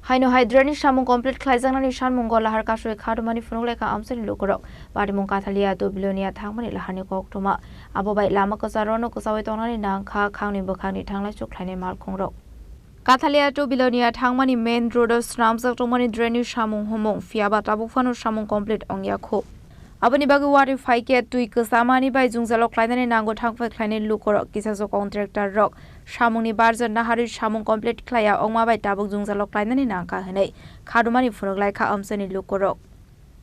Haino Draini Samung complete Khlaijaknani Sanmungo Lahar Kasowi Khadumani Phunuklaikha Amchaini Lukurok Patimung Kathalia to Belonia Thangmani Laharni Koktwma Abobai Lama Kwcharo Kasowi Tongnani Nagkha Khaknwi Bwkhakni Thanglaisu Khlainai Malkhungrok Kathalia to Belonia Thangmani main road Snamsak Tongmani Draini Samung homong Fiaba Tabufano Samung complete Ongyakho Abani bagi wari faike tui kesamani bai jungjalok Khlainai nango thangfai Khlainai Lukurok kisaso contractor rock Samungni barjan nahari Samung complete Khlaya ongma bai tabuk jungjalok Khlainai Nagkha Haino Khadumani Phunuklaikha Amchaini Lukurok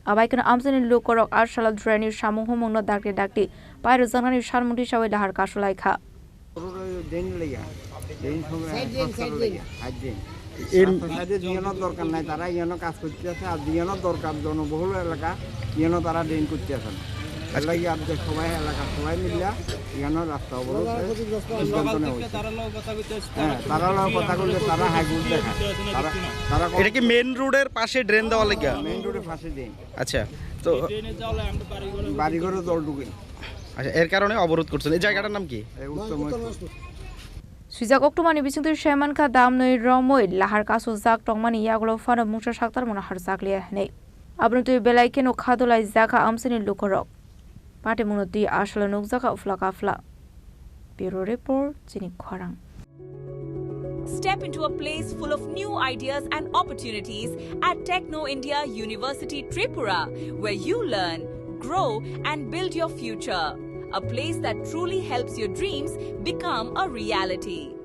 Abaikana Amchaini Lukurok arsala Draini Samung homong no dakti Pairu Jangnani Sanmungo Lahar Kasowi Khadumani সাইডে জিয়ানোর দরকার নাই তারা ইয়ানো কাজ করতে আছে আর জিয়ানোর দরকার জনবহুল এলাকা ইয়ানো তারা ড্রেন করতে আছেন এলাকা আর যে সবাই এলাকা সবাই মিলিয়া ইয়ানো রাস্তা অবরোধ তারা কথা বললে তারা হাইগুড দেখায় তারা এটা কি মেইন রোডের পাশে ড্রেন দেওয়া লাগে মেইন রোডের পাশে ড্রেন আচ্ছা তো বাড়িঘরে জল ঢুকে আচ্ছা এর কারণে অবরোধ করছেন এই জায়গাটার নাম কি Suja Koktwma bisingtir Sheman ka dam noi romoi Lahar Kasowi Tongnani yaglo fana mungsa saktar mona har saklia nei abnutui belaike no Khhlaijaknani Amchaini Lukurok Patimung no ti asala nukjaka uflakafla Bureau Report Chini Khorang Step into a place full of new ideas and opportunities at Techno India University Tripura, where you learn, grow, and build your future. A place that truly helps your dreams become a reality.